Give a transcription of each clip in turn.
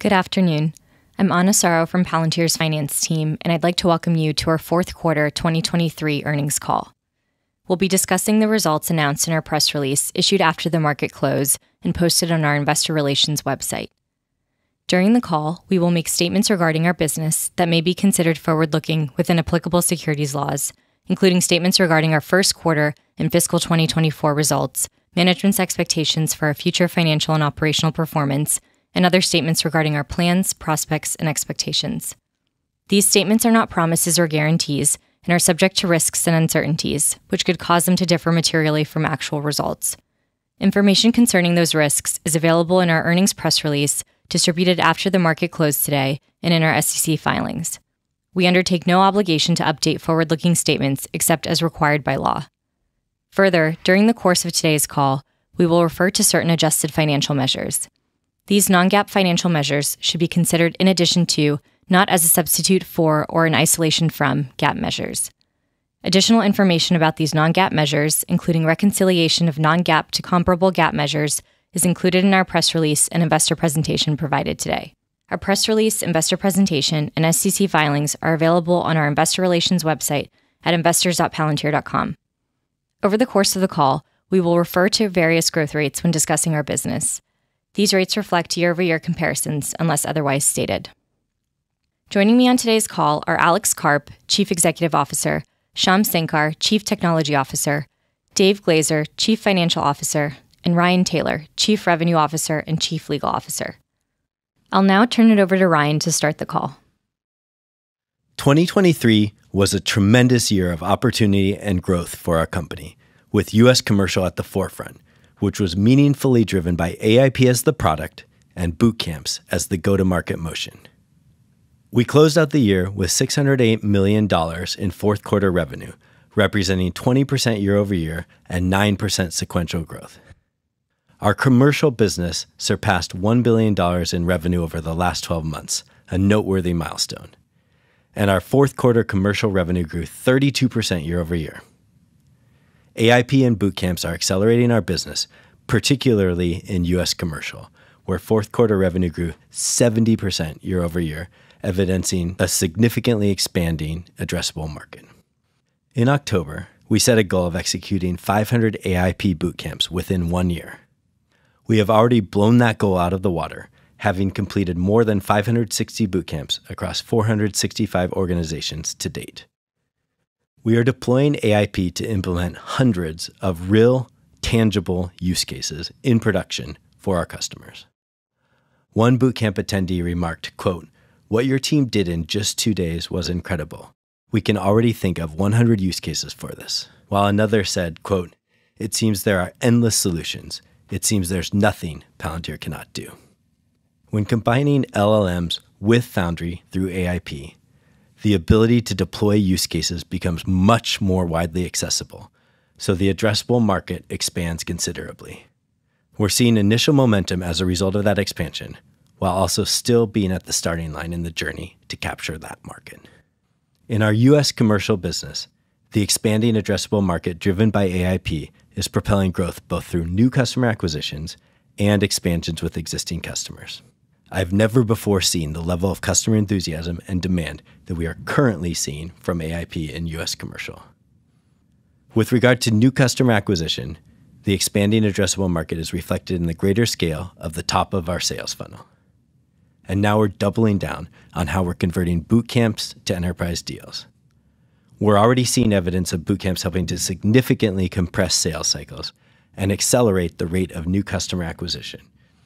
Good afternoon. I'm Anna Saro from Palantir's finance team, and I'd like to welcome you to our fourth quarter 2023 earnings call. We'll be discussing the results announced in our press release issued after the market close and posted on our investor relations website. During the call, we will make statements regarding our business that may be considered forward-looking within applicable securities laws, including statements regarding our first quarter and fiscal 2024 results, management's expectations for our future financial and operational performance, and other statements regarding our plans, prospects, and expectations. These statements are not promises or guarantees and are subject to risks and uncertainties, which could cause them to differ materially from actual results. Information concerning those risks is available in our earnings press release, distributed after the market closed today, and in our SEC filings. We undertake no obligation to update forward-looking statements except as required by law. Further, during the course of today's call, we will refer to certain adjusted financial measures. These non-GAAP financial measures should be considered in addition to, not as a substitute for or in isolation from, GAAP measures. Additional information about these non-GAAP measures, including reconciliation of non-GAAP to comparable GAAP measures, is included in our press release and investor presentation provided today. Our press release, investor presentation, and SEC filings are available on our investor relations website at investors.palantir.com. Over the course of the call, we will refer to various growth rates when discussing our business. These rates reflect year-over-year comparisons unless otherwise stated. Joining me on today's call are Alex Karp, Chief Executive Officer, Shyam Sankar, Chief Technology Officer, Dave Glazer, Chief Financial Officer, and Ryan Taylor, Chief Revenue Officer and Chief Legal Officer. I'll now turn it over to Ryan to start the call. 2023 was a tremendous year of opportunity and growth for our company, with U.S. commercial at the forefront, which was meaningfully driven by AIP as the product and boot camps as the go-to-market motion. We closed out the year with $608 million in fourth quarter revenue, representing 20% year-over-year and 9% sequential growth. Our commercial business surpassed $1 billion in revenue over the last 12 months, a noteworthy milestone. And our fourth quarter commercial revenue grew 32% year-over-year. AIP and boot camps are accelerating our business, particularly in U.S. commercial, where fourth quarter revenue grew 70% year-over-year, evidencing a significantly expanding addressable market. In October, we set a goal of executing 500 AIP boot camps within 1 year. We have already blown that goal out of the water, having completed more than 560 boot camps across 465 organizations to date. We are deploying AIP to implement hundreds of real, tangible use cases in production for our customers. One bootcamp attendee remarked, quote, "What your team did in just 2 days was incredible. We can already think of 100 use cases for this." While another said, quote, "It seems there are endless solutions. It seems there's nothing Palantir cannot do." When combining LLMs with Foundry through AIP, the ability to deploy use cases becomes much more widely accessible, so the addressable market expands considerably. We're seeing initial momentum as a result of that expansion, while also still being at the starting line in the journey to capture that market. In our U.S. commercial business, the expanding addressable market driven by AIP is propelling growth both through new customer acquisitions and expansions with existing customers. I've never before seen the level of customer enthusiasm and demand that we are currently seeing from AIP in U.S. commercial. With regard to new customer acquisition, the expanding addressable market is reflected in the greater scale of the top of our sales funnel. And now we're doubling down on how we're converting boot camps to enterprise deals. We're already seeing evidence of boot camps helping to significantly compress sales cycles and accelerate the rate of new customer acquisition,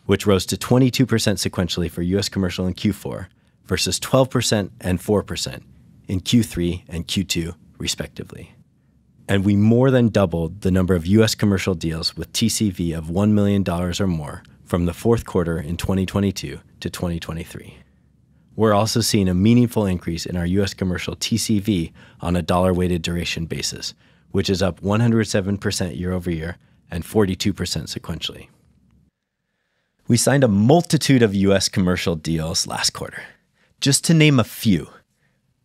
which rose to 22% sequentially for U.S. commercial in Q4 versus 12% and 4% in Q3 and Q2, respectively. And we more than doubled the number of U.S. commercial deals with TCV of $1 million or more from the fourth quarter in 2022 to 2023. We're also seeing a meaningful increase in our U.S. commercial TCV on a dollar-weighted duration basis, which is up 107% year-over-year and 42% sequentially. We signed a multitude of U.S. commercial deals last quarter. Just to name a few,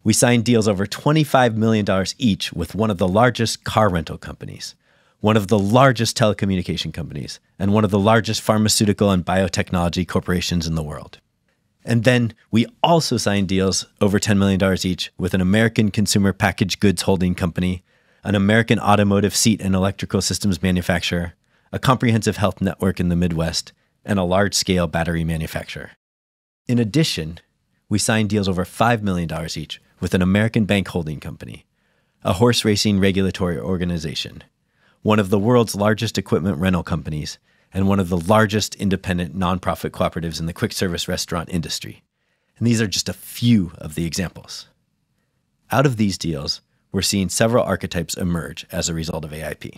we signed deals over $25 million each with one of the largest car rental companies, one of the largest telecommunication companies, and one of the largest pharmaceutical and biotechnology corporations in the world. And then we also signed deals over $10 million each with an American consumer packaged goods holding company, an American automotive seat and electrical systems manufacturer, a comprehensive health network in the Midwest, and a large-scale battery manufacturer. In addition, we signed deals over $5 million each with an American bank holding company, a horse racing regulatory organization, one of the world's largest equipment rental companies, and one of the largest independent nonprofit cooperatives in the quick service restaurant industry. And these are just a few of the examples. Out of these deals, we're seeing several archetypes emerge as a result of AIP.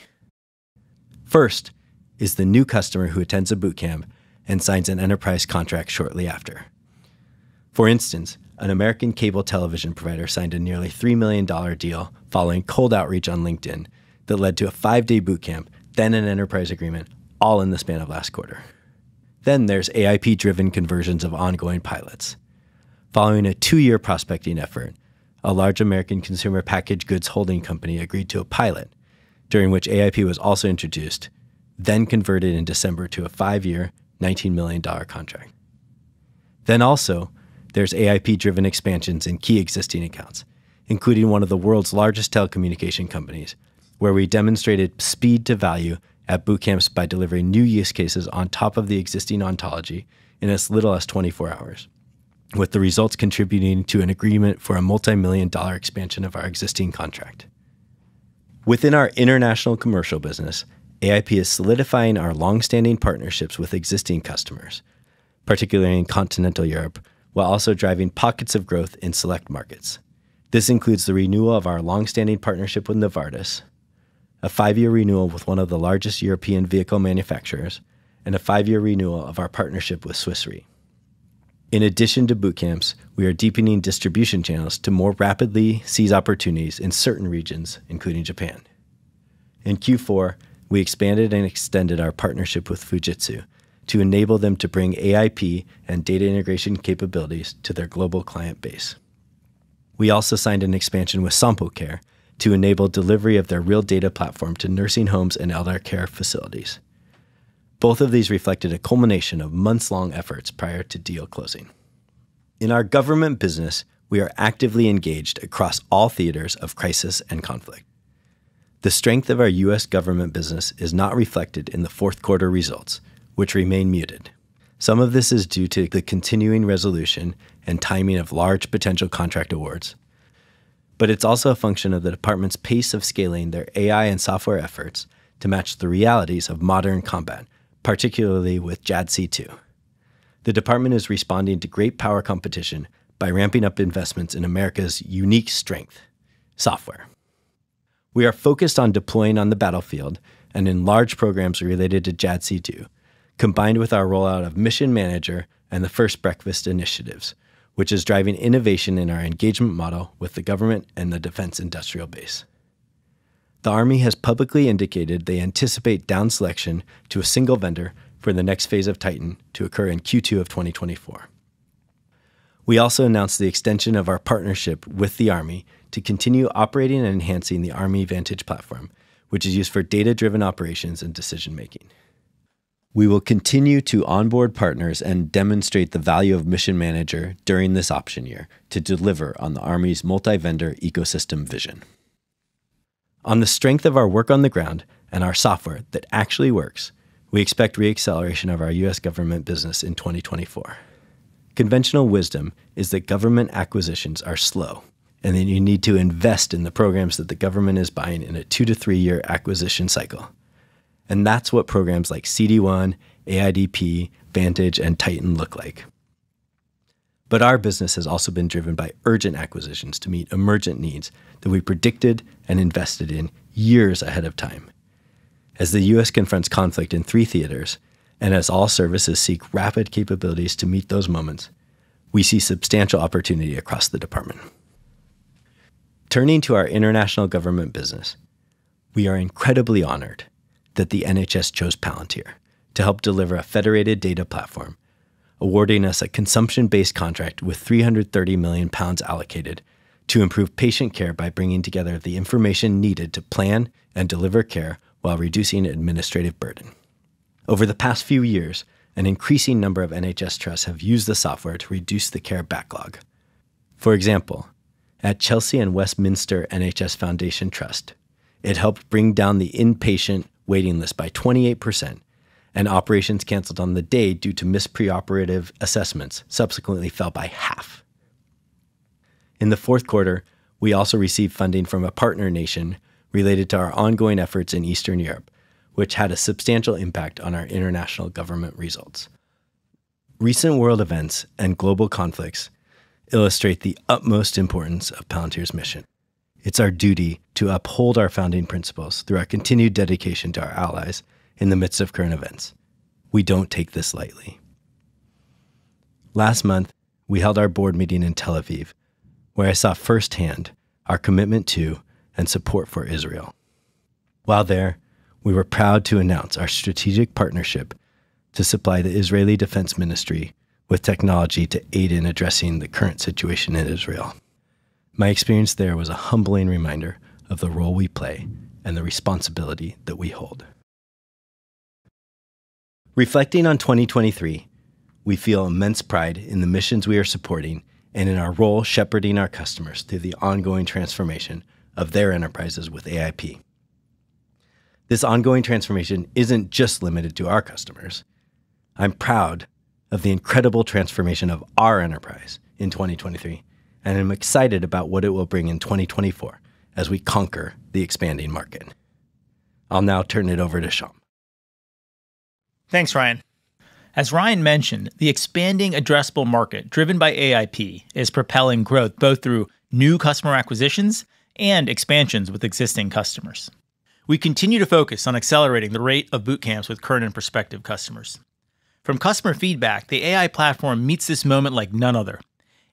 First is the new customer who attends a bootcamp and signs an enterprise contract shortly after. For instance, an American cable television provider signed a nearly $3 million deal following cold outreach on LinkedIn that led to a 5-day bootcamp, then an enterprise agreement, all in the span of last quarter. Then there's AIP-driven conversions of ongoing pilots. Following a 2-year prospecting effort, a large American consumer packaged goods holding company agreed to a pilot, during which AIP was also introduced, then converted in December to a 5-year, $19 million contract. Then also, there's AIP-driven expansions in key existing accounts, including one of the world's largest telecommunication companies, where we demonstrated speed to value at bootcamps by delivering new use cases on top of the existing ontology in as little as 24 hours, with the results contributing to an agreement for a multi-million-dollar expansion of our existing contract. Within our international commercial business, AIP is solidifying our long-standing partnerships with existing customers, particularly in continental Europe, while also driving pockets of growth in select markets. This includes the renewal of our long-standing partnership with Novartis, a 5-year renewal with one of the largest European vehicle manufacturers, and a 5-year renewal of our partnership with Swiss Re. In addition to bootcamps, we are deepening distribution channels to more rapidly seize opportunities in certain regions, including Japan. In Q4, we expanded and extended our partnership with Fujitsu to enable them to bring AIP and data integration capabilities to their global client base. We also signed an expansion with Sampo Care to enable delivery of their real data platform to nursing homes and elder care facilities. Both of these reflected a culmination of months-long efforts prior to deal closing. In our government business, we are actively engaged across all theaters of crisis and conflict. The strength of our U.S. government business is not reflected in the fourth quarter results, which remain muted. Some of this is due to the continuing resolution and timing of large potential contract awards, but it's also a function of the department's pace of scaling their AI and software efforts to match the realities of modern combat, particularly with JADC2. The department is responding to great power competition by ramping up investments in America's unique strength, software. We are focused on deploying on the battlefield and in large programs related to JADC2, combined with our rollout of Mission Manager and the First Breakfast initiatives, which is driving innovation in our engagement model with the government and the defense industrial base. The Army has publicly indicated they anticipate down selection to a single vendor for the next phase of Titan to occur in Q2 of 2024. We also announced the extension of our partnership with the Army to continue operating and enhancing the Army Vantage platform, which is used for data-driven operations and decision-making. We will continue to onboard partners and demonstrate the value of Mission Manager during this option year to deliver on the Army's multi-vendor ecosystem vision. On the strength of our work on the ground and our software that actually works, we expect re-acceleration of our U.S. government business in 2024. Conventional wisdom is that government acquisitions are slow, and that you need to invest in the programs that the government is buying in a 2 to 3 year acquisition cycle. And that's what programs like CD1, AIDP, Vantage, and Titan look like. But our business has also been driven by urgent acquisitions to meet emergent needs that we predicted and invested in years ahead of time. As the U.S. confronts conflict in 3 theaters, and as all services seek rapid capabilities to meet those moments, we see substantial opportunity across the department. Turning to our international government business, we are incredibly honored that the NHS chose Palantir to help deliver a federated data platform, awarding us a consumption-based contract with £330 million allocated to improve patient care by bringing together the information needed to plan and deliver care while reducing administrative burden. Over the past few years, an increasing number of NHS trusts have used the software to reduce the care backlog. For example, at Chelsea and Westminster NHS Foundation Trust, it helped bring down the inpatient waiting list by 28%, and operations canceled on the day due to missed preoperative assessments subsequently fell by half. In the fourth quarter, we also received funding from a partner nation related to our ongoing efforts in Eastern Europe, which had a substantial impact on our international government results. Recent world events and global conflicts illustrate the utmost importance of Palantir's mission. It's our duty to uphold our founding principles through our continued dedication to our allies in the midst of current events. We don't take this lightly. Last month, we held our board meeting in Tel Aviv, where I saw firsthand our commitment to and support for Israel. While there, we were proud to announce our strategic partnership to supply the Israeli Defense Ministry with technology to aid in addressing the current situation in Israel. My experience there was a humbling reminder of the role we play and the responsibility that we hold. Reflecting on 2023, we feel immense pride in the missions we are supporting and in our role shepherding our customers through the ongoing transformation of their enterprises with AIP. This ongoing transformation isn't just limited to our customers. I'm proud of the incredible transformation of our enterprise in 2023, and I'm excited about what it will bring in 2024 as we conquer the expanding market. I'll now turn it over to Shyam. Thanks, Ryan. As Ryan mentioned, the expanding addressable market driven by AIP is propelling growth both through new customer acquisitions and expansions with existing customers. We continue to focus on accelerating the rate of boot camps with current and prospective customers. From customer feedback, the AI platform meets this moment like none other.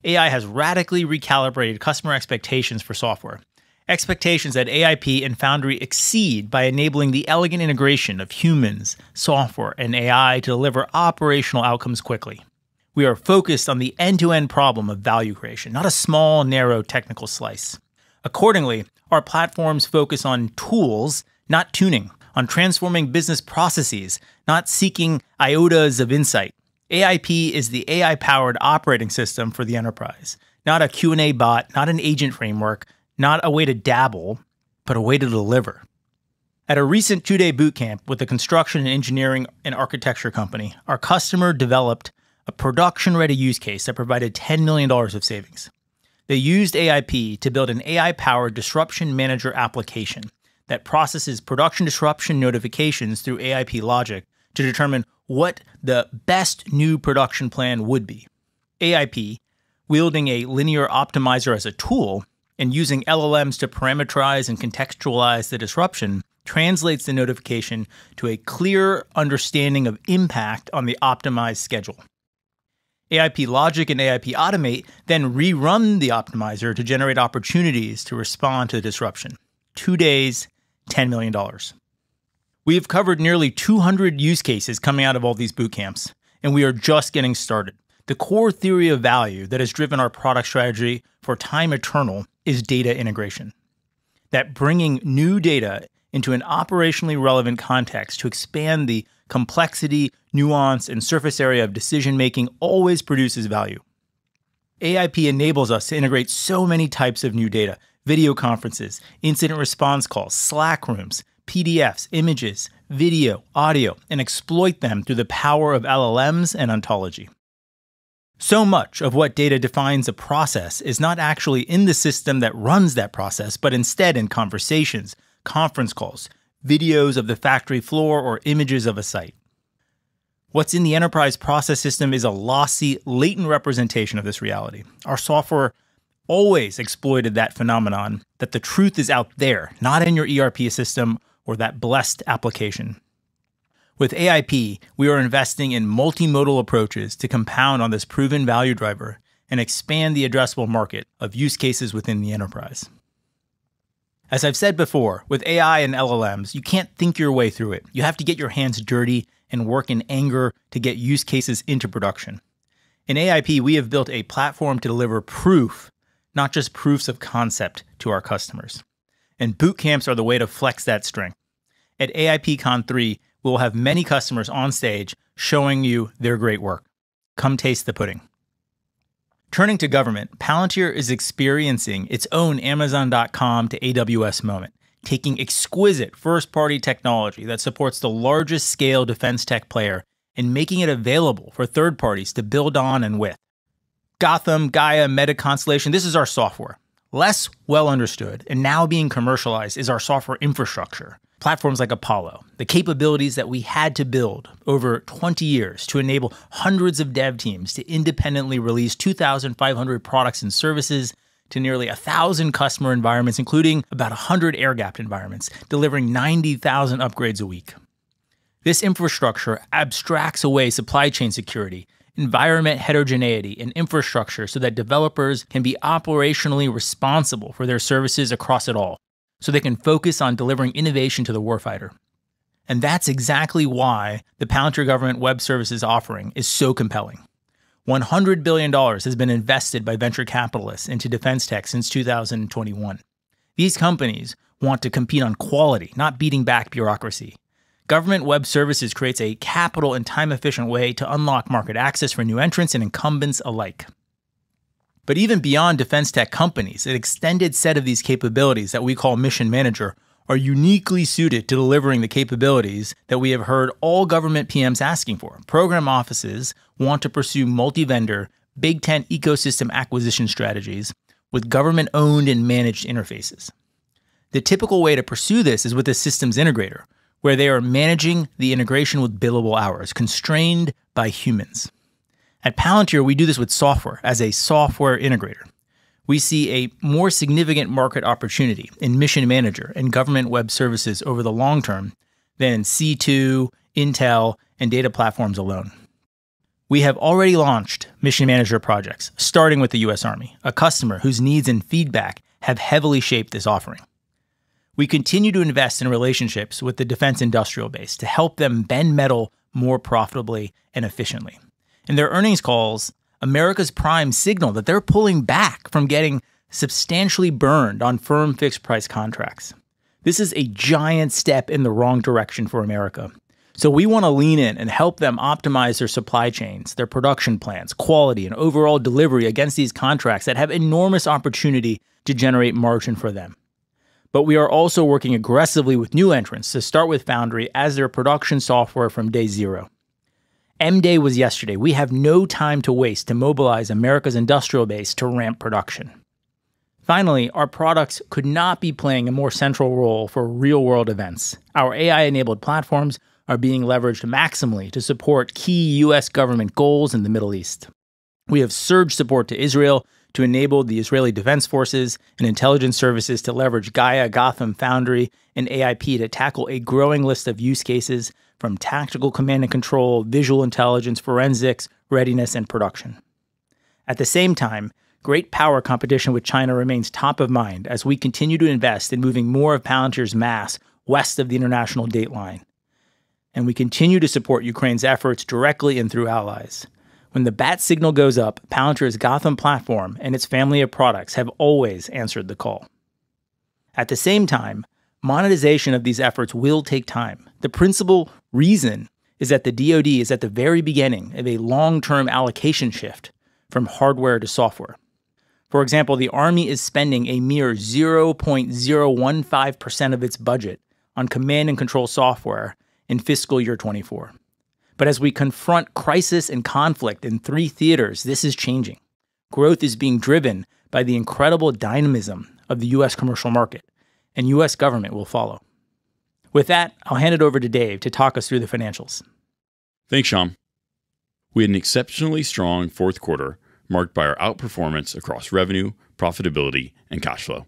AI has radically recalibrated customer expectations for software. Expectations that AIP and Foundry exceed by enabling the elegant integration of humans, software, and AI to deliver operational outcomes quickly. We are focused on the end-to-end problem of value creation, not a small, narrow technical slice. Accordingly, our platforms focus on tools, not tuning, on transforming business processes, not seeking iotas of insight. AIP is the AI-powered operating system for the enterprise, not a Q&A bot, not an agent framework, not a way to dabble, but a way to deliver. At a recent 2-day bootcamp with a construction and engineering and architecture company, our customer developed a production-ready use case that provided $10 million of savings. They used AIP to build an AI-powered disruption manager application that processes production disruption notifications through AIP logic to determine what the best new production plan would be. AIP, wielding a linear optimizer as a tool and using LLMs to parameterize and contextualize the disruption, translates the notification to a clear understanding of impact on the optimized schedule. AIP Logic and AIP Automate then rerun the optimizer to generate opportunities to respond to the disruption. 2 days, $10 million. We have covered nearly 200 use cases coming out of all these boot camps, and we are just getting started. The core theory of value that has driven our product strategy for time eternal is data integration. That bringing new data into an operationally relevant context to expand the complexity, nuance, and surface area of decision-making always produces value. AIP enables us to integrate so many types of new data: video conferences, incident response calls, Slack rooms, PDFs, images, video, audio, and exploit them through the power of LLMs and ontology. So much of what data defines a process is not actually in the system that runs that process, but instead in conversations, conference calls, videos of the factory floor, or images of a site. What's in the enterprise process system is a lossy, latent representation of this reality. Our software always exploited that phenomenon, that the truth is out there, not in your ERP system or that blessed application. With AIP, we are investing in multimodal approaches to compound on this proven value driver and expand the addressable market of use cases within the enterprise. As I've said before, with AI and LLMs, you can't think your way through it. You have to get your hands dirty and work in anger to get use cases into production. In AIP, we have built a platform to deliver proof, not just proofs of concept, to our customers. And boot camps are the way to flex that strength. At AIPCon 3, we'll have many customers on stage showing you their great work. Come taste the pudding. Turning to government, Palantir is experiencing its own Amazon.com to AWS moment, taking exquisite first-party technology that supports the largest scale defense tech player and making it available for third parties to build on and with. Gotham, Gaia, Meta Constellation, this is our software. Less well understood and now being commercialized is our software infrastructure. Platforms like Apollo, the capabilities that we had to build over 20 years to enable hundreds of dev teams to independently release 2,500 products and services to nearly 1,000 customer environments, including about 100 air-gapped environments, delivering 90,000 upgrades a week. This infrastructure abstracts away supply chain security, environment heterogeneity, and infrastructure so that developers can be operationally responsible for their services across it all, so they can focus on delivering innovation to the warfighter. And that's exactly why the Palantir Government Web Services offering is so compelling. $100 billion has been invested by venture capitalists into defense tech since 2021. These companies want to compete on quality, not beating back bureaucracy. Government Web Services creates a capital and time-efficient way to unlock market access for new entrants and incumbents alike. But even beyond defense tech companies, an extended set of these capabilities that we call Mission Manager are uniquely suited to delivering the capabilities that we have heard all government PMs asking for. Program offices want to pursue multi-vendor, big tent ecosystem acquisition strategies with government-owned and managed interfaces. The typical way to pursue this is with a systems integrator, where they are managing the integration with billable hours, constrained by humans. At Palantir, we do this with software as a software integrator. We see a more significant market opportunity in Mission Manager and Government Web Services over the long term than in C2, Intel, and data platforms alone. We have already launched Mission Manager projects, starting with the U.S. Army, a customer whose needs and feedback have heavily shaped this offering. We continue to invest in relationships with the defense industrial base to help them bend metal more profitably and efficiently. In their earnings calls, America's prime signaled that they're pulling back from getting substantially burned on firm fixed price contracts. This is a giant step in the wrong direction for America. So we want to lean in and help them optimize their supply chains, their production plans, quality, and overall delivery against these contracts that have enormous opportunity to generate margin for them. But we are also working aggressively with new entrants to start with Foundry as their production software from day zero. M-Day was yesterday. We have no time to waste to mobilize America's industrial base to ramp production. Finally, our products could not be playing a more central role for real-world events. Our AI-enabled platforms are being leveraged maximally to support key U.S. government goals in the Middle East. We have surge support to Israel to enable the Israeli Defense Forces and intelligence services to leverage Gaia, Gotham, Foundry, and AIP to tackle a growing list of use cases from tactical command and control, visual intelligence, forensics, readiness, and production. At the same time, great power competition with China remains top of mind as we continue to invest in moving more of Palantir's mass west of the international date line. And we continue to support Ukraine's efforts directly and through allies. When the bat signal goes up, Palantir's Gotham platform and its family of products have always answered the call. At the same time, monetization of these efforts will take time. The principal reason is that the DoD is at the very beginning of a long-term allocation shift from hardware to software. For example, the Army is spending a mere 0.015% of its budget on command and control software in fiscal year 24. But as we confront crisis and conflict in 3 theaters, this is changing. Growth is being driven by the incredible dynamism of the U.S. commercial market, and U.S. government will follow. With that, I'll hand it over to Dave to talk us through the financials. Thanks, Shyam. We had an exceptionally strong fourth quarter marked by our outperformance across revenue, profitability, and cash flow.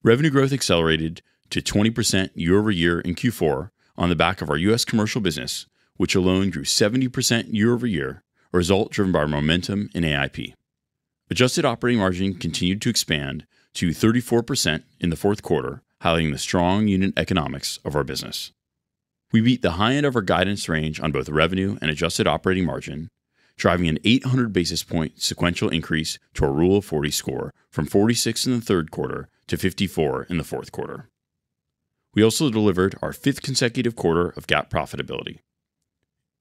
Revenue growth accelerated to 20% year over year in Q4 on the back of our U.S. commercial business, which alone grew 70% year over year, a result driven by our momentum in AIP. Adjusted operating margin continued to expand to 34% in the fourth quarter, highlighting the strong unit economics of our business. We beat the high end of our guidance range on both revenue and adjusted operating margin, driving an 800 basis point sequential increase to our Rule of 40 score from 46 in the third quarter to 54 in the fourth quarter. We also delivered our 5th consecutive quarter of GAAP profitability.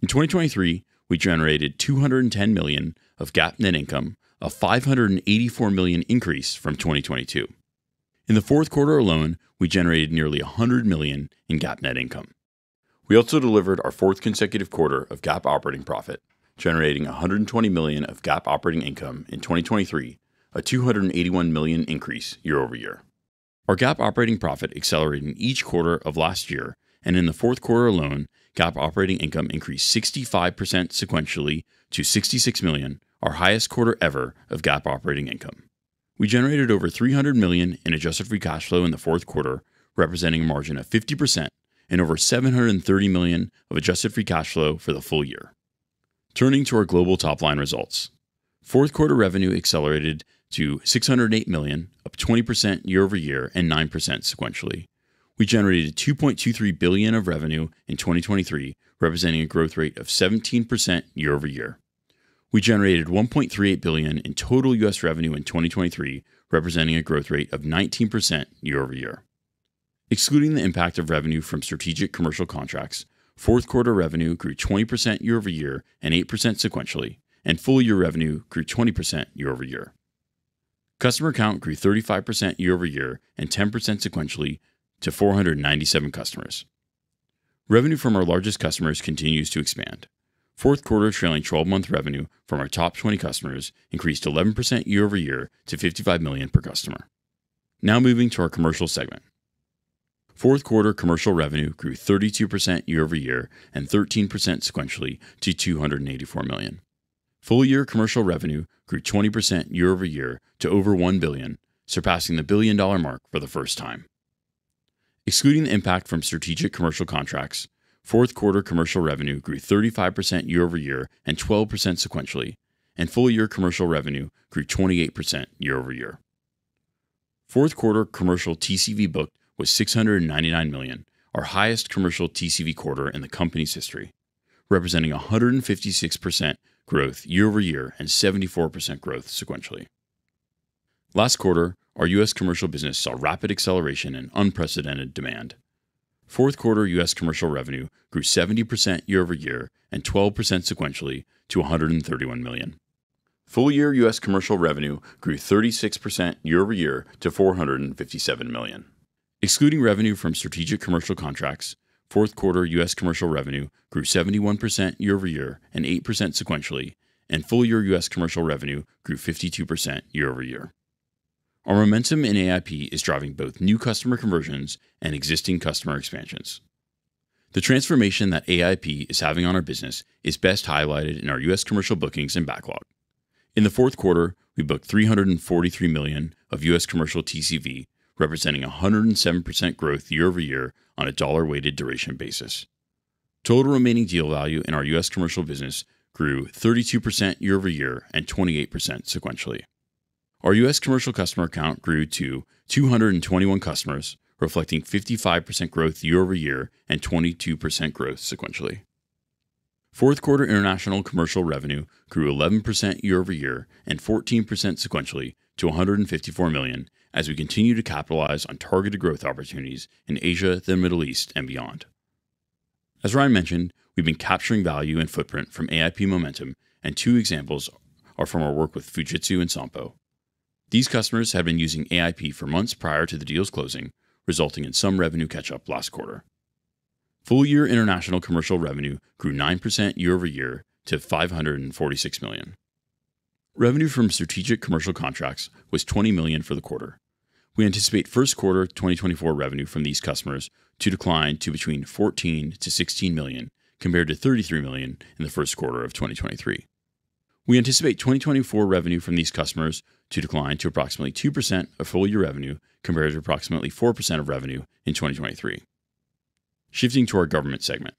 In 2023, we generated $210 million of GAAP net income, a $584 million increase from 2022. In the fourth quarter alone, we generated nearly $100 million in GAAP net income. We also delivered our 4th consecutive quarter of GAAP operating profit, generating $120 million of GAAP operating income in 2023, a $281 million increase year over year. Our GAAP operating profit accelerated in each quarter of last year, and in the fourth quarter alone, GAAP operating income increased 65% sequentially to $66 million, our highest quarter ever of GAAP operating income. We generated over $300 million in adjusted free cash flow in the fourth quarter, representing a margin of 50%, and over $730 million of adjusted free cash flow for the full year. Turning to our global top-line results. Fourth quarter revenue accelerated to $608 million, up 20% year over year and 9% sequentially. We generated $2.23 billion of revenue in 2023, representing a growth rate of 17% year over year. We generated $1.38 billion in total U.S. revenue in 2023, representing a growth rate of 19% year over year. Excluding the impact of revenue from strategic commercial contracts, fourth quarter revenue grew 20% year over year and 8% sequentially, and full year revenue grew 20% year over year. Customer count grew 35% year over year and 10% sequentially to 497 customers. Revenue from our largest customers continues to expand. Fourth quarter trailing 12-month revenue from our top 20 customers increased 11% year over year to $55 million per customer. Now moving to our commercial segment. Fourth quarter commercial revenue grew 32% year over year and 13% sequentially to $284 million. Full year commercial revenue grew 20% year over year to over $1 billion, surpassing the billion-dollar mark for the first time. Excluding the impact from strategic commercial contracts, fourth quarter commercial revenue grew 35% year over year and 12% sequentially, and full year commercial revenue grew 28% year over year. Fourth quarter commercial TCV booked was $699 million, our highest commercial TCV quarter in the company's history, representing 156% growth year over year and 74% growth sequentially. Last quarter, our U.S. commercial business saw rapid acceleration and unprecedented demand. Fourth quarter U.S. commercial revenue grew 70% year over year and 12% sequentially to $131 million. Full year U.S. commercial revenue grew 36% year over year to $457 million. Excluding revenue from strategic commercial contracts, fourth quarter U.S. commercial revenue grew 71% year over year and 8% sequentially, and full year U.S. commercial revenue grew 52% year over year. Our momentum in AIP is driving both new customer conversions and existing customer expansions. The transformation that AIP is having on our business is best highlighted in our U.S. commercial bookings and backlog. In the fourth quarter, we booked $343 million of U.S. commercial TCV, representing 107% growth year over year on a dollar-weighted duration basis. Total remaining deal value in our U.S. commercial business grew 32% year over year and 28% sequentially. Our U.S. commercial customer count grew to 221 customers, reflecting 55% growth year over year and 22% growth sequentially. Fourth quarter international commercial revenue grew 11% year over year and 14% sequentially to $154 million as we continue to capitalize on targeted growth opportunities in Asia, the Middle East, and beyond. As Ryan mentioned, we've been capturing value and footprint from AIP momentum, and 2 examples are from our work with Fujitsu and Sompo. These customers had been using AIP for months prior to the deal's closing, resulting in some revenue catch-up last quarter. Full-year international commercial revenue grew 9% year over year to $546 million. Revenue from strategic commercial contracts was $20 million for the quarter. We anticipate first quarter 2024 revenue from these customers to decline to between $14 to $16 million, compared to $33 million in the first quarter of 2023. We anticipate 2024 revenue from these customers to decline to approximately 2% of full-year revenue, compared to approximately 4% of revenue in 2023. Shifting to our government segment.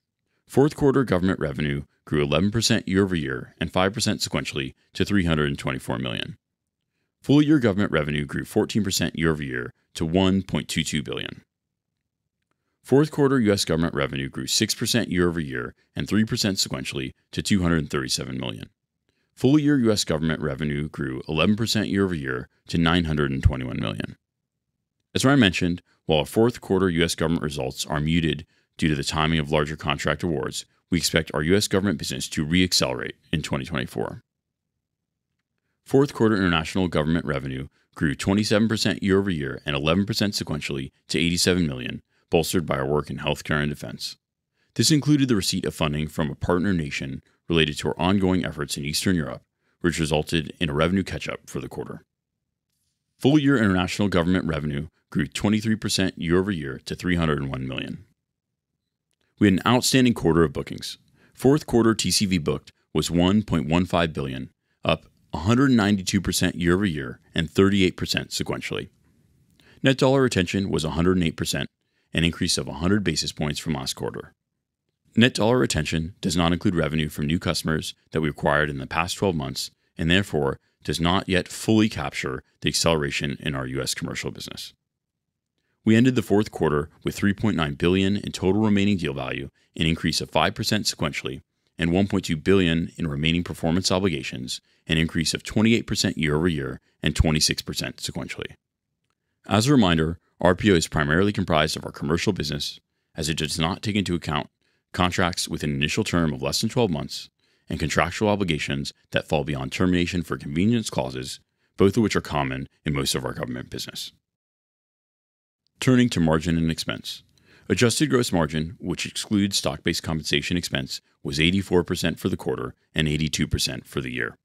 Fourth quarter government revenue grew 11% year over year and 5% sequentially to $324 million. Full-year government revenue grew 14% year over year to $1.22 billion. Fourth quarter U.S. government revenue grew 6% year over year and 3% sequentially to $237 million. Full-year U.S. government revenue grew 11% year over year to $921 million. As Ryan mentioned, While our fourth quarter U.S. government results are muted due to the timing of larger contract awards, we expect our U.S. government business to re-accelerate in 2024. Fourth quarter international government revenue grew 27% year-over-year and 11% sequentially to $87 million, bolstered by our work in healthcare and defense. This included the receipt of funding from a partner nation related to our ongoing efforts in Eastern Europe, which resulted in a revenue catch-up for the quarter. Full-year international government revenue grew 23% year-over-year to $301 million. We had an outstanding quarter of bookings. Fourth quarter TCV booked was $1.15 billion, up 192% year-over-year and 38% sequentially. Net dollar retention was 108%, an increase of 100 basis points from last quarter. Net dollar retention does not include revenue from new customers that we acquired in the past 12 months and therefore does not yet fully capture the acceleration in our U.S. commercial business. We ended the fourth quarter with $3.9 billion in total remaining deal value, an increase of 5% sequentially, and $1.2 billion in remaining performance obligations, an increase of 28% year-over-year and 26% sequentially. As a reminder, RPO is primarily comprised of our commercial business, as it does not take into account contracts with an initial term of less than 12 months and contractual obligations that fall beyond termination for convenience clauses, both of which are common in most of our government business. Turning to margin and expense. Adjusted gross margin, which excludes stock-based compensation expense, was 84% for the quarter and 82% for the year.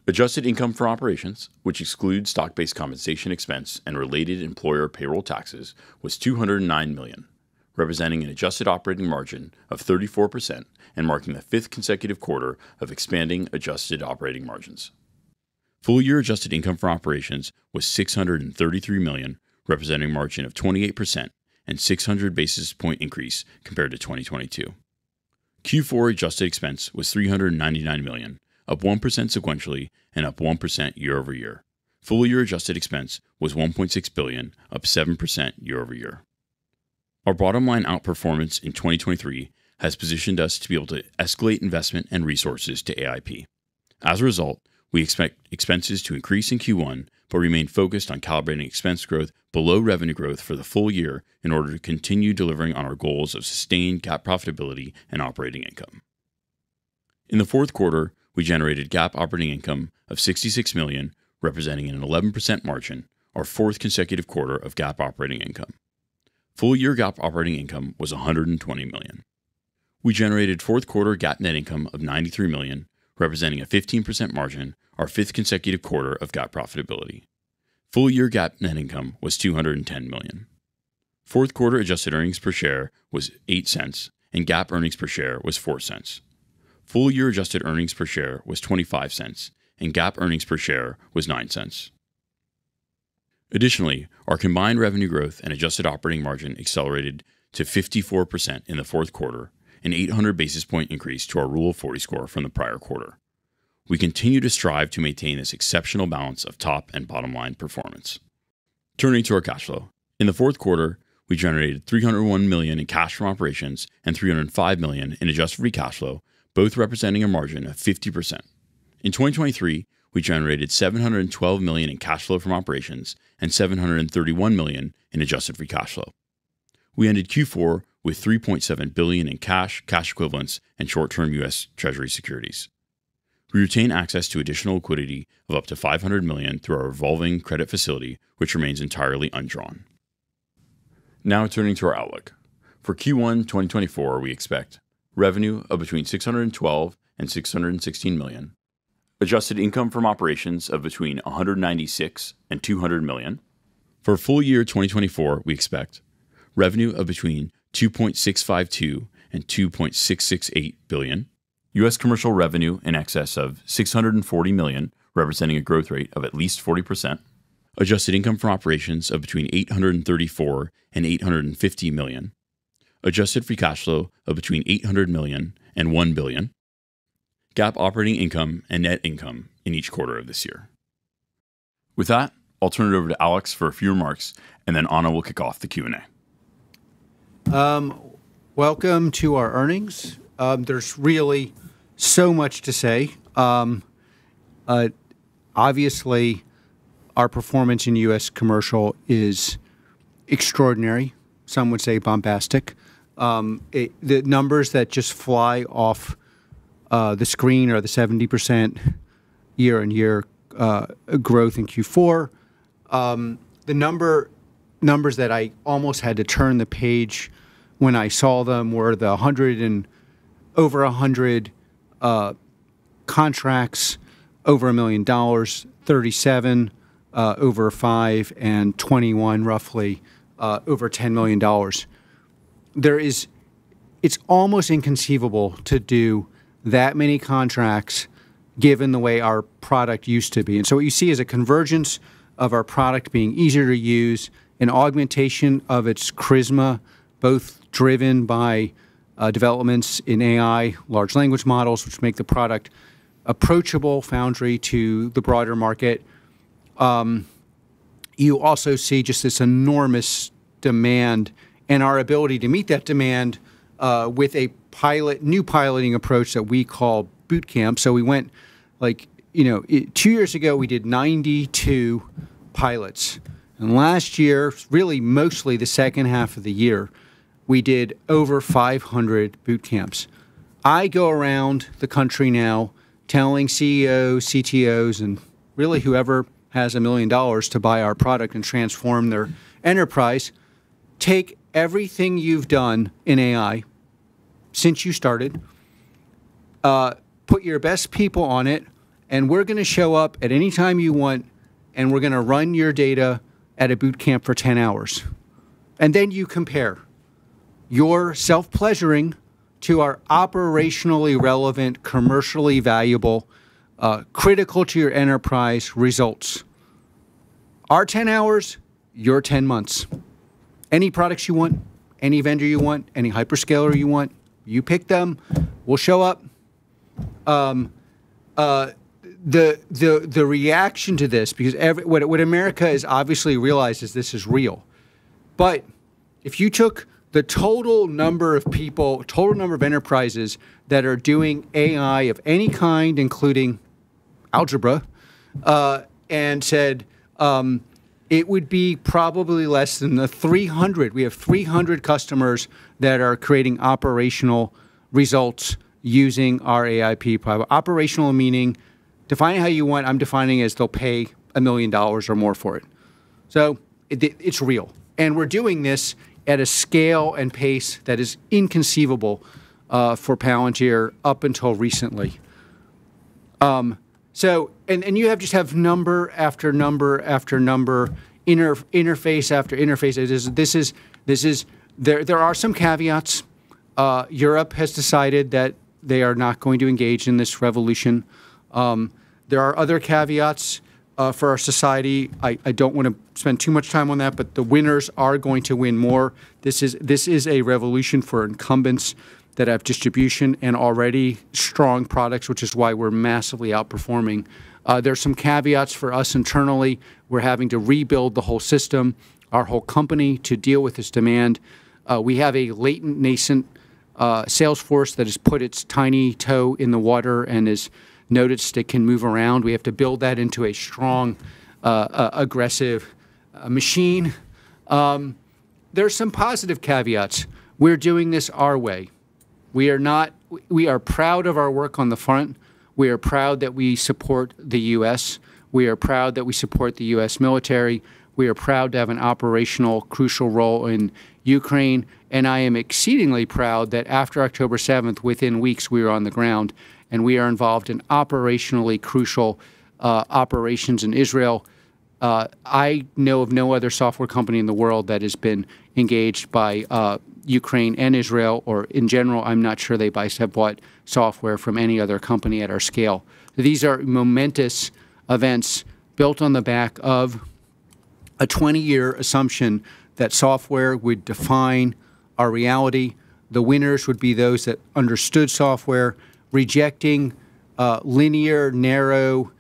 Adjusted income for operations, which excludes stock-based compensation expense and related employer payroll taxes, was $209 million, representing an adjusted operating margin of 34% and marking the fifth consecutive quarter of expanding adjusted operating margins. Full-year adjusted income for operations was $633 million, representing a margin of 28% and 600 basis point increase compared to 2022. Q4 adjusted expense was $399 million, up 1% sequentially and up 1% year-over-year. Full-year adjusted expense was $1.6 billion, up 7% year-over-year. Our bottom-line outperformance in 2023 has positioned us to be able to escalate investment and resources to AIP. As a result, we expect expenses to increase in Q1, but remain focused on calibrating expense growth below revenue growth for the full year in order to continue delivering on our goals of sustained GAAP profitability and operating income. In the fourth quarter, we generated GAAP operating income of $66 million, representing an 11% margin, our fourth consecutive quarter of GAAP operating income. Full-year GAAP operating income was $120 million. We generated fourth quarter GAAP net income of $93 million, representing a 15% margin, our fifth consecutive quarter of GAAP profitability. Full-year GAAP net income was $210 million. Fourth quarter adjusted earnings per share was 8 cents, and GAAP earnings per share was 4 cents. Full-year adjusted earnings per share was 25 cents, and GAAP earnings per share was 9 cents. Additionally, our combined revenue growth and adjusted operating margin accelerated to 54% in the fourth quarter, an 800 basis point increase to our Rule of 40 score from the prior quarter. We continue to strive to maintain this exceptional balance of top and bottom line performance. Turning to our cash flow. In the fourth quarter, we generated $301 million in cash from operations and $305 million in adjusted free cash flow, both representing a margin of 50%. In 2023, we generated $712 million in cash flow from operations and $731 million in adjusted free cash flow. We ended Q4 with $3.7 billion in cash equivalents, and short-term U.S. Treasury securities. We retain access to additional liquidity of up to $500 million through our revolving credit facility, which remains entirely undrawn. Now turning to our outlook. For Q1 2024, we expect revenue of between $612 and $616 million, adjusted income from operations of between $196 and $200 million. For full year 2024, we expect revenue of between $2.652 and $2.668 billion, U.S. commercial revenue in excess of $640 million, representing a growth rate of at least 40%, adjusted income from operations of between $834 and $850 million, adjusted free cash flow of between $800 million and $1 billion, GAAP operating income and net income in each quarter of this year. With that, I'll turn it over to Alex for a few remarks, and then Anna will kick off the Q&A. Welcome to our earnings. There's really so much to say. Obviously, our performance in U.S. commercial is extraordinary. Some would say bombastic. The numbers that just fly off the screen are the 70% year-on-year growth in Q4. The numbers that I almost had to turn the page when I saw them were the 100 and over 100 contracts over $1 million, 37 over 5, and 21 roughly over $10 million. It's almost inconceivable to do that many contracts given the way our product used to be. And so what you see is a convergence of our product being easier to use, an augmentation of its charisma, both driven by developments in AI, large language models, which make the product approachable Foundry to the broader market. You also see just this enormous demand and our ability to meet that demand with a new piloting approach that we call boot camp. So we went 2 years ago, we did 92 pilots. And last year, really mostly the second half of the year, we did over 500 boot camps. I go around the country now telling CEOs, CTOs, and really whoever has $1 million to buy our product and transform their enterprise, take everything you've done in AI since you started, put your best people on it, and we're going to show up at any time you want, and we're going to run your data at a boot camp for 10 hours. And then you compare your self-pleasuring to our operationally relevant, commercially valuable, critical to your enterprise results. Our 10 hours, your 10 months. Any products you want, any vendor you want, any hyperscaler you want, you pick them, we'll show up. The reaction to this, because what America has obviously realized is this is real. But if you took the total number of people, total number of enterprises that are doing AI of any kind, including algebra, and said it would be probably less than the 300. We have 300 customers that are creating operational results using our AIP product. Operational meaning, define it how you want. I'm defining it as they'll pay $1 million or more for it. So it's real. And we're doing this at a scale and pace that is inconceivable for Palantir up until recently. So you have number after number after number, interface after interface. There are some caveats. Europe has decided that they are not going to engage in this revolution. There are other caveats for our society. I don't want to spend too much time on that, but the winners are going to win more. This is a revolution for incumbents that have distribution and already strong products, which is why we're massively outperforming. There's some caveats for us internally. We're having to rebuild the whole system, our whole company, to deal with this demand. We have a latent, nascent sales force that has put its tiny toe in the water and has noticed it can move around. We have to build that into a strong, aggressive machine. There's some positive caveats. We're doing this our way. We are proud of our work on the front. We are proud that we support the U.S. We are proud that we support the U.S. military. We are proud to have an operational, crucial role in Ukraine. And I am exceedingly proud that after October 7th, within weeks, we were on the ground, and we are involved in operationally crucial operations in Israel. I know of no other software company in the world that has been engaged by Ukraine and Israel, or in general, I'm not sure they have bought software from any other company at our scale. These are momentous events built on the back of a 20-year assumption that software would define our reality. The winners would be those that understood software, rejecting linear, narrow,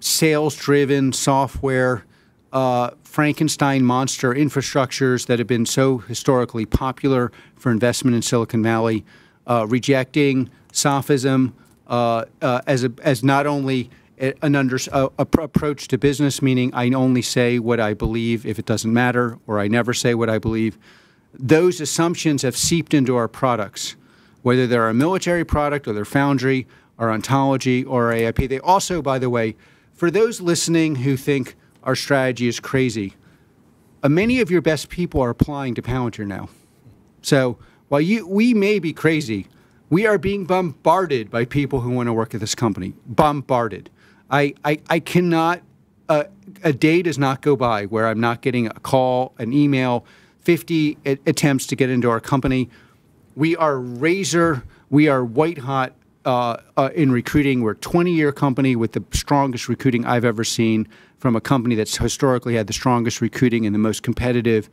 sales-driven software, Frankenstein monster infrastructures that have been so historically popular for investment in Silicon Valley, rejecting sophism as not only approach to business, meaning I only say what I believe if it doesn't matter, or I never say what I believe. Those assumptions have seeped into our products, whether they're a military product or they're Foundry or Ontology or AIP. They also, by the way, for those listening who think our strategy is crazy, many of your best people are applying to Palantir now. So while we may be crazy, we are being bombarded by people who want to work at this company. Bombarded. I cannot, a day does not go by where I'm not getting a call, an email, 50 attempts to get into our company. We are white hot in recruiting. We're a 20-year company with the strongest recruiting I've ever seen from a company that's historically had the strongest recruiting in the most competitive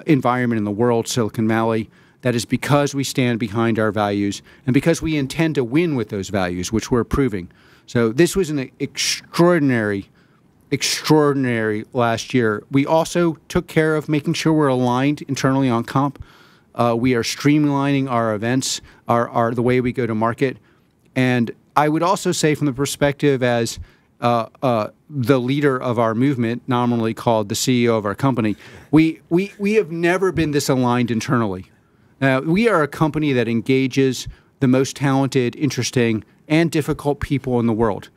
environment in the world, Silicon Valley. That is because we stand behind our values and because we intend to win with those values, which we're proving. So this was an extraordinary last year. We also took care of making sure we're aligned internally on comp. We are streamlining our events, the way we go to market. And I would also say from the perspective as the leader of our movement, nominally called the CEO of our company, we have never been this aligned internally. We are a company that engages the most talented, interesting, and difficult people in the world.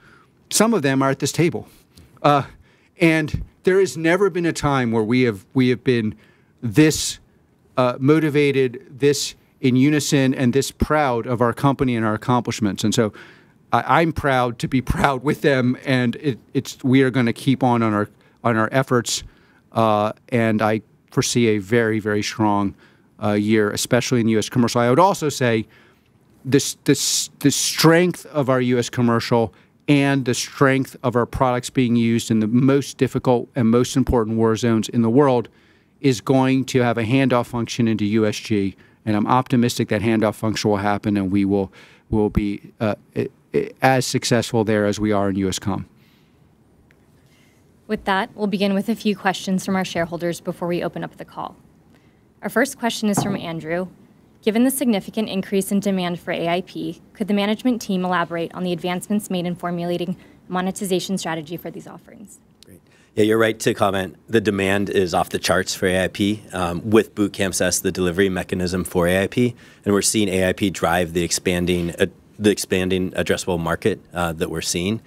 Some of them are at this table. And there has never been a time where we have been this motivated, this in unison, and this proud of our company and our accomplishments. And so I'm proud to be proud with them, and we are going to keep on our efforts. And I foresee a very, very strong year, especially in U.S. commercial. I would also say the strength of our U.S. commercial and the strength of our products being used in the most difficult and most important war zones in the world is going to have a handoff function into USG. And I'm optimistic that handoff function will happen, and we will be as successful there as we are in USCOM. With that, we'll begin with a few questions from our shareholders before we open up the call. Our first question is from Andrew. Given the significant increase in demand for AIP, could the management team elaborate on the advancements made in formulating a monetization strategy for these offerings? Great. Yeah, you're right to comment. The demand is off the charts for AIP, with boot camps as the delivery mechanism for AIP, and we're seeing AIP drive the expanding addressable market that we're seeing.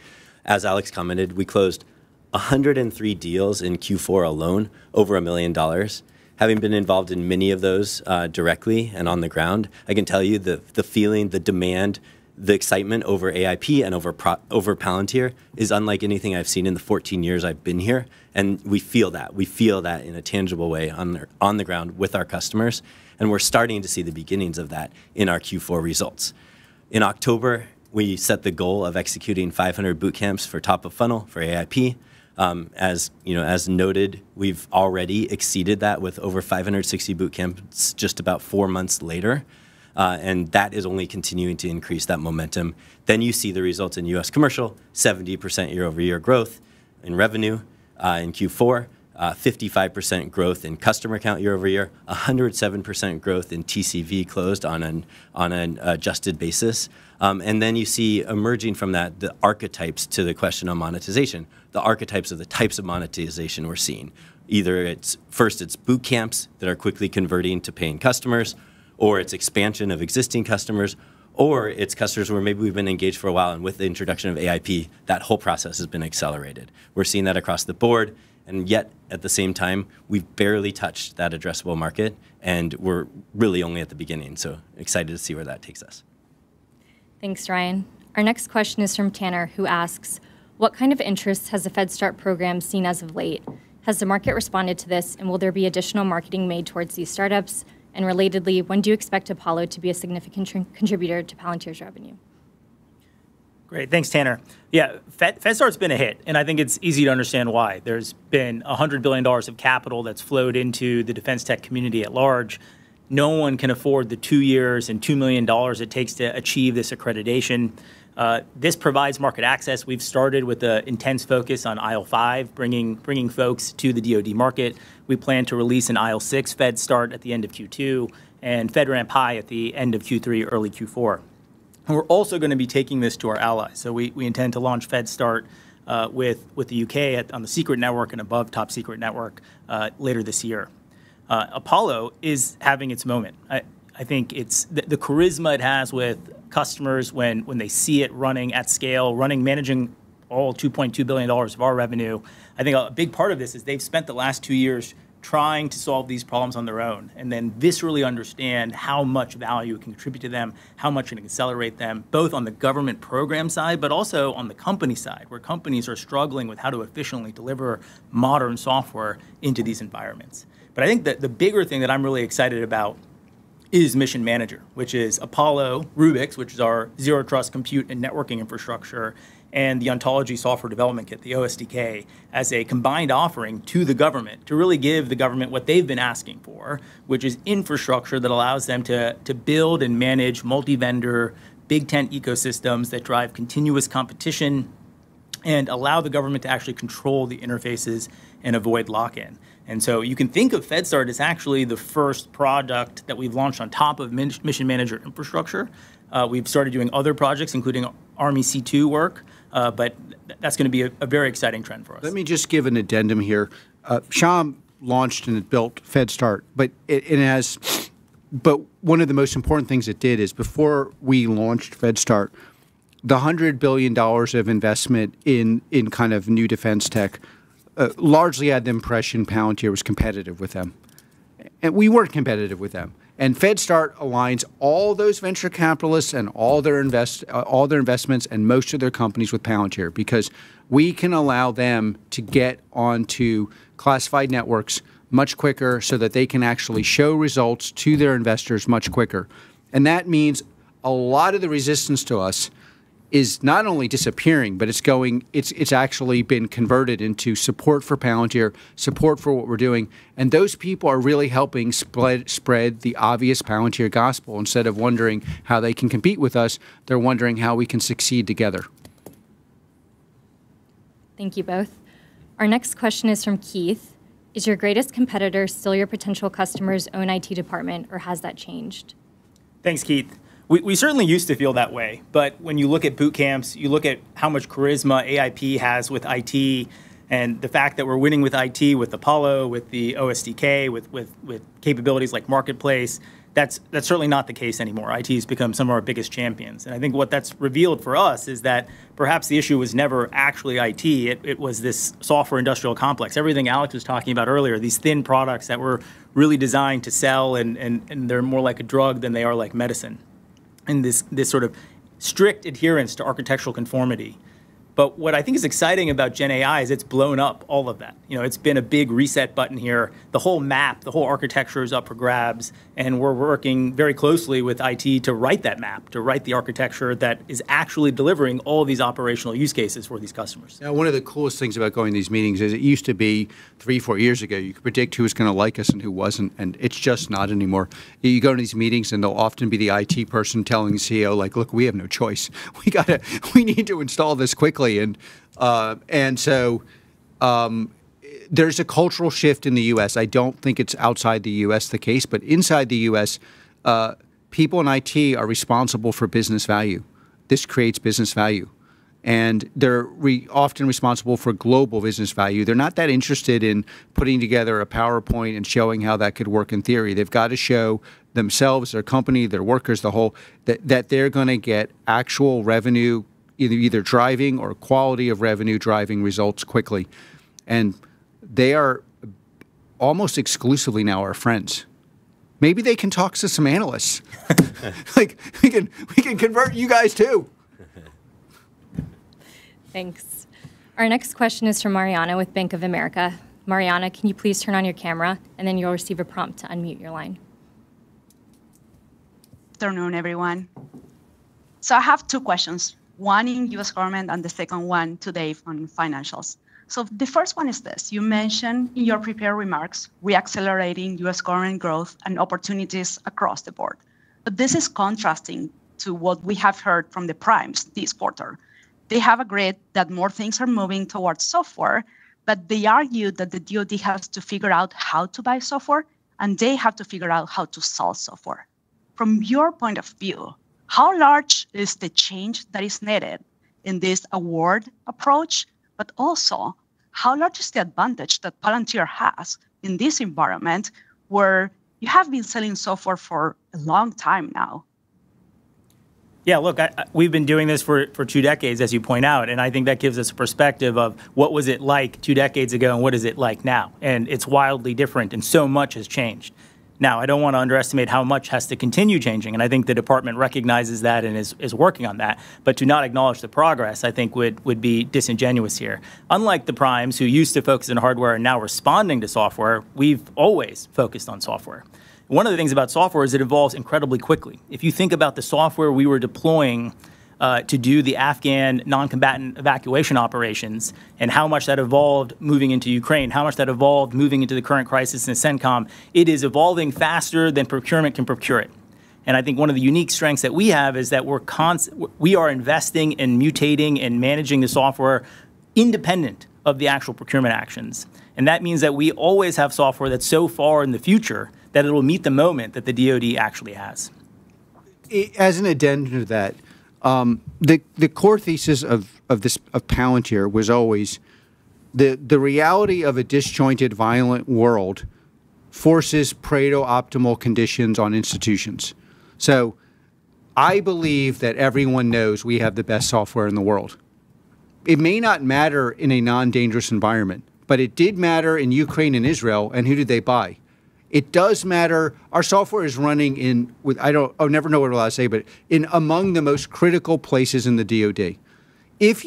As Alex commented, we closed 103 deals in Q4 alone, over $1 million. Having been involved in many of those directly and on the ground, I can tell you the feeling, the demand, the excitement over AIP and over Palantir is unlike anything I've seen in the 14 years I've been here. And we feel that. We feel that in a tangible way on the ground with our customers. And we're starting to see the beginnings of that in our Q4 results. In October, we set the goal of executing 500 boot camps for top of funnel for AIP. As noted, we've already exceeded that with over 560 boot camps just about 4 months later, and that is only continuing to increase that momentum. Then you see the results in U.S. commercial: 70% year-over-year growth in revenue in Q4, 55% growth in customer count year-over-year, 107% growth in TCV closed on an adjusted basis. And then you see emerging from that the archetypes to the question on monetization, the archetypes of the types of monetization we're seeing. Either it's boot camps that are quickly converting to paying customers, or it's expansion of existing customers, or it's customers where maybe we've been engaged for a while, and with the introduction of AIP, that whole process has been accelerated. We're seeing that across the board, and yet at the same time, we've barely touched that addressable market, and we're really only at the beginning. So excited to see where that takes us. Thanks, Ryan. Our next question is from Tanner, who asks, what kind of interest has the FedStart program seen as of late? Has the market responded to this, and will there be additional marketing made towards these startups? And relatedly, when do you expect Apollo to be a significant contributor to Palantir's revenue? Great. Thanks, Tanner. Yeah, FedStart's been a hit, and I think it's easy to understand why. There's been $100 billion of capital that's flowed into the defense tech community at large. No one can afford the 2 years and $2 million it takes to achieve this accreditation. This provides market access. We've started with an intense focus on IL5, bringing folks to the DoD market. We plan to release an IL6 FedStart at the end of Q2 and FedRAMP High at the end of Q3, early Q4. And we're also going to be taking this to our allies. So we intend to launch FedStart with the UK on the secret network and above top secret network later this year. Apollo is having its moment. I think it's the charisma it has with customers when they see it running at scale, managing all $2.2 billion of our revenue. I think a big part of this is they've spent the last 2 years trying to solve these problems on their own and then viscerally understand how much value it can contribute to them, how much it can accelerate them, both on the government program side, but also on the company side, where companies are struggling with how to efficiently deliver modern software into these environments. But I think that the bigger thing that I'm really excited about is Mission Manager, which is Apollo, Rubix, which is our zero trust compute and networking infrastructure, and the Ontology Software Development Kit, the OSDK, as a combined offering to the government to really give the government what they've been asking for, which is infrastructure that allows them to build and manage multi-vendor, big tent ecosystems that drive continuous competition and allow the government to actually control the interfaces and avoid lock-in. And so you can think of FedStart as actually the first product that we've launched on top of Mission Manager infrastructure. We've started doing other projects, including Army C2 work, but that's going to be a very exciting trend for us. Let me just give an addendum here. Shyam launched and built FedStart, but but one of the most important things it did is before we launched FedStart, the $100 billion of investment in kind of new defense tech largely had the impression Palantir was competitive with them. And we weren't competitive with them. And FedStart aligns all those venture capitalists and all their investments and most of their companies with Palantir because we can allow them to get onto classified networks much quicker so that they can actually show results to their investors much quicker. And that means a lot of the resistance to us is not only disappearing, but it's actually been converted into support for Palantir, support for what we're doing. And those people are really helping spread the obvious Palantir gospel. Instead of wondering how they can compete with us, they're wondering how we can succeed together. Thank you both. Our next question is from Keith. Is your greatest competitor still your potential customer's own IT department, or has that changed? Thanks, Keith. We certainly used to feel that way, but when you look at boot camps, you look at how much charisma AIP has with IT, and the fact that we're winning with IT, with Apollo, with the OSDK, with capabilities like Marketplace, that's certainly not the case anymore. IT has become some of our biggest champions, and I think what that's revealed for us is that perhaps the issue was never actually IT. It was this software industrial complex. Everything Alex was talking about earlier, these thin products that were really designed to sell, and they're more like a drug than they are like medicine. And this sort of strict adherence to architectural conformity. But what I think is exciting about Gen AI is it's blown up all of that. You know, it's been a big reset button here. The whole map, the whole architecture is up for grabs, and we're working very closely with IT to write that map, to write the architecture that is actually delivering all of these operational use cases for these customers. Now, one of the coolest things about going to these meetings is it used to be 3-4 years ago, you could predict who was going to like us and who wasn't, and it's just not anymore. You go to these meetings and they'll often be the IT person telling the CEO, like, look, we have no choice. We need to install this quickly. And so there's a cultural shift in the U.S. I don't think it's outside the U.S. the case, but inside the U.S., people in IT are responsible for business value. This creates business value. And they're often responsible for global business value. They're not that interested in putting together a PowerPoint and showing how that could work in theory. They've got to show themselves, their company, their workers, the whole, that they're going to get actual revenue either driving or quality of revenue driving results quickly. And they are almost exclusively now our friends. Maybe they can talk to some analysts. Like, we can convert you guys too. Thanks. Our next question is from Mariana with Bank of America. Mariana, can you please turn on your camera, and then you'll receive a prompt to unmute your line. Good afternoon, everyone. So I have two questions. One in U.S. government and the second one today on financials. So the first one is this. You mentioned in your prepared remarks, reaccelerating U.S. government growth and opportunities across the board. But this is contrasting to what we have heard from the primes this quarter. They have agreed that more things are moving towards software, but they argue that the DoD has to figure out how to buy software, and they have to figure out how to sell software. From your point of view, how large is the change that is needed in this award approach, but also how large is the advantage that Palantir has in this environment where you have been selling software for a long time now? Yeah, look, we've been doing this for 2 decades, as you point out, and I think that gives us a perspective of what was it like 2 decades ago and what is it like now. And it's wildly different, and so much has changed. Now, I don't want to underestimate how much has to continue changing, and I think the department recognizes that and is working on that. But to not acknowledge the progress, I think, would be disingenuous here. Unlike the primes who used to focus on hardware and now responding to software, we've always focused on software. One of the things about software is it evolves incredibly quickly. If you think about the software we were deploying to do the Afghan non-combatant evacuation operations and how much that evolved moving into Ukraine, how much that evolved moving into the current crisis in CENTCOM, it is evolving faster than procurement can procure it. And I think one of the unique strengths that we have is that we are investing and mutating and managing the software independent of the actual procurement actions. And that means that we always have software that's so far in the future that it will meet the moment that the DoD actually has. As an addendum to that, the core thesis of Palantir was always the reality of a disjointed, violent world forces Pareto optimal conditions on institutions. So I believe that everyone knows we have the best software in the world. It may not matter in a non-dangerous environment, but it did matter in Ukraine and Israel, and who did they buy? It does matter. Our software is running I'll never know what I'm allowed to say, but in among the most critical places in the DoD. If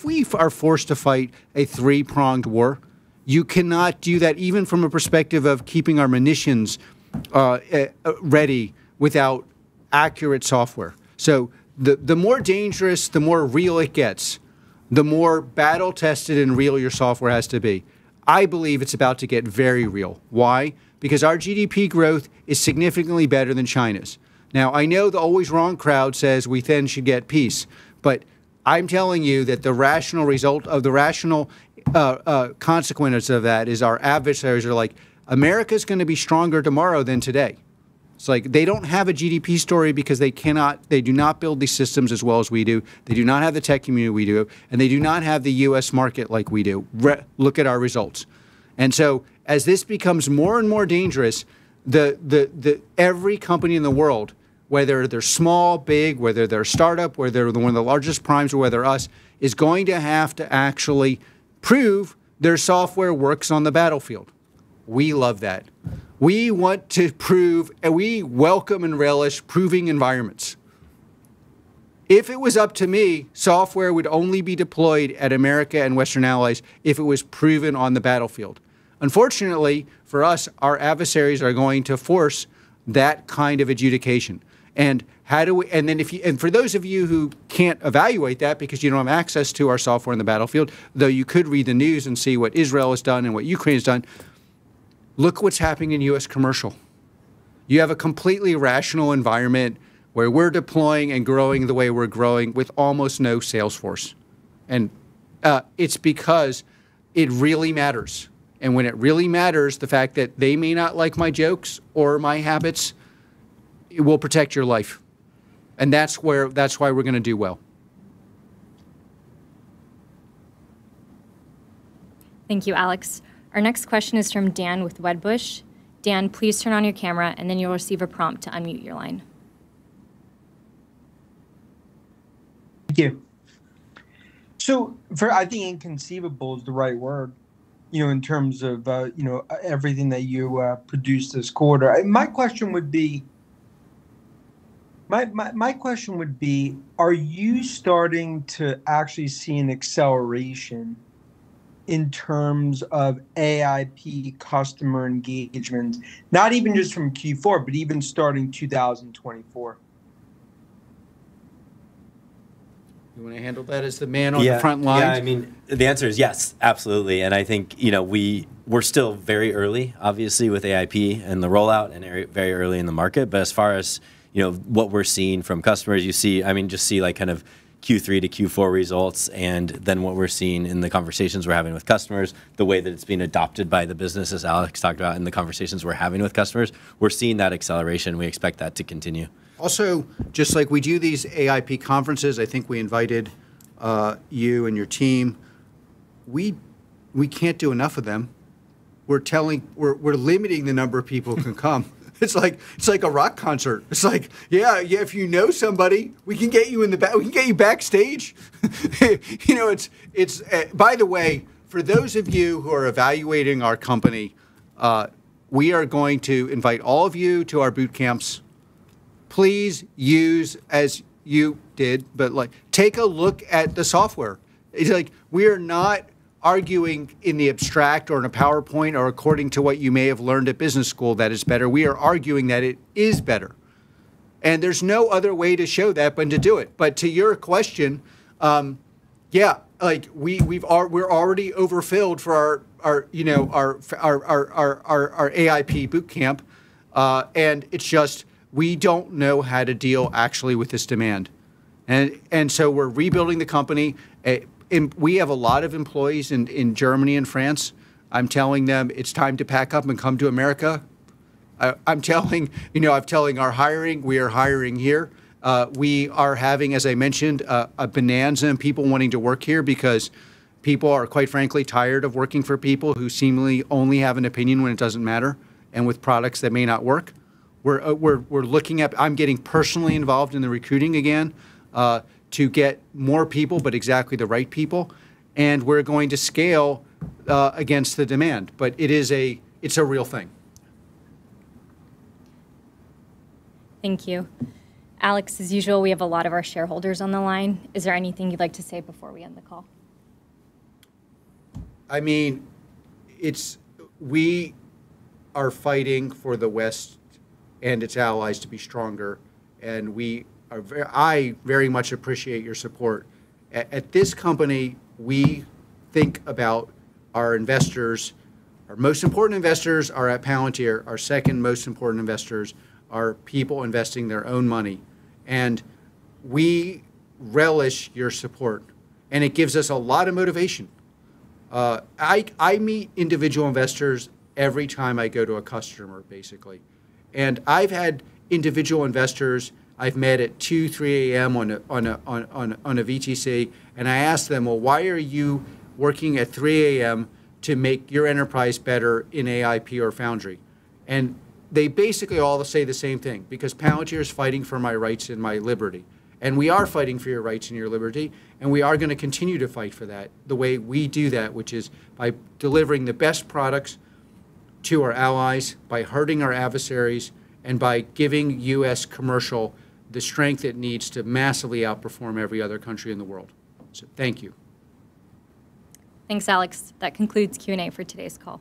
we are forced to fight a 3-pronged war, you cannot do that even from a perspective of keeping our munitions ready without accurate software. So the more dangerous, the more real it gets, the more battle-tested and real your software has to be. I believe it's about to get very real. Why? Because our GDP growth is significantly better than China's. Now, I know the always wrong crowd says we then should get peace, but I'm telling you that the rational result of the rational consequence of that is our adversaries are like, America's going to be stronger tomorrow than today. It's like they don't have a GDP story because they do not build these systems as well as we do. They do not have the tech community we do, and they do not have the U.S. market like we do. Look at our results. And so as this becomes more and more dangerous, every company in the world, whether they're small, big, whether they're a startup, whether they're one of the largest primes or whether us, is going to have to actually prove their software works on the battlefield. We love that. We want to prove, and we welcome and relish proving environments. If it was up to me, software would only be deployed at America and Western allies if it was proven on the battlefield. Unfortunately, for us, our adversaries are going to force that kind of adjudication. And and for those of you who can't evaluate that because you don't have access to our software on the battlefield, though you could read the news and see what Israel has done and what Ukraine has done, look what's happening in U.S. commercial. You have a completely rational environment where we're deploying and growing the way we're growing with almost no sales force. And it's because it really matters. And when it really matters, the fact that they may not like my jokes or my habits, it will protect your life. And that's why we're going to do well. Thank you, Alex. Our next question is from Dan with Wedbush. Dan, please turn on your camera, and then you'll receive a prompt to unmute your line. Thank you. So, I think inconceivable is the right word, in terms of, everything that you produced this quarter. My question would be, are you starting to actually see an acceleration in terms of AIP customer engagement, not even just from Q4, but even starting 2024? You want to handle that as the man on the front lines? Yeah, I mean, the answer is yes, absolutely. And I think, we're still very early, obviously, with AIP and the rollout and very early in the market. But as far as, what we're seeing from customers, just see like kind of Q3 to Q4 results, and then what we're seeing in the conversations we're having with customers, the way that it's being adopted by the business, as Alex talked about, in the conversations we're having with customers, we're seeing that acceleration. We expect that to continue. Also, just like we do these AIP conferences, I think we invited you and your team. We can't do enough of them. We're limiting the number of people who can come. It's like a rock concert. It's like, yeah, if you know somebody, we can get you in the back. We can get you backstage. You know, it's. By the way, for those of you who are evaluating our company, we are going to invite all of you to our boot camps. Please use, as you did, but like take a look at the software. It's like we are not arguing in the abstract or in a PowerPoint or according to what you may have learned at business school that is better. We are arguing that it is better. And there's no other way to show that but to do it. But to your question, yeah, like we're already overfilled for our AIP boot camp, and it's just we don't know how to deal actually with this demand, and so we're rebuilding the company. We have a lot of employees in Germany and France. I'm telling them it's time to pack up and come to America. I'm telling our hiring, we are hiring here. We are having, as I mentioned, a bonanza in people wanting to work here because people are, quite frankly, tired of working for people who seemingly only have an opinion when it doesn't matter and with products that may not work. We're looking at, I'm getting personally involved in the recruiting again to get more people, but exactly the right people. And we're going to scale against the demand. But it's a real thing. Thank you. Alex, as usual, we have a lot of our shareholders on the line. Is there anything you'd like to say before we end the call? I mean, we are fighting for the West and its allies to be stronger, and I very much appreciate your support. At this company, we think about our investors. Our most important investors are at Palantir. Our second most important investors are people investing their own money. And we relish your support. And it gives us a lot of motivation. I meet individual investors every time I go to a customer, basically. And I've had individual investors I've met at 2, 3 a.m. on a VTC, and I ask them, well, why are you working at 3 a.m. to make your enterprise better in AIP or Foundry? And they basically all say the same thing, because Palantir is fighting for my rights and my liberty. And we are fighting for your rights and your liberty, and we are going to continue to fight for that the way we do that, which is by delivering the best products to our allies, by hurting our adversaries, and by giving U.S. commercial the strength it needs to massively outperform every other country in the world. So thank you. Thanks, Alex. That concludes Q&A for today's call.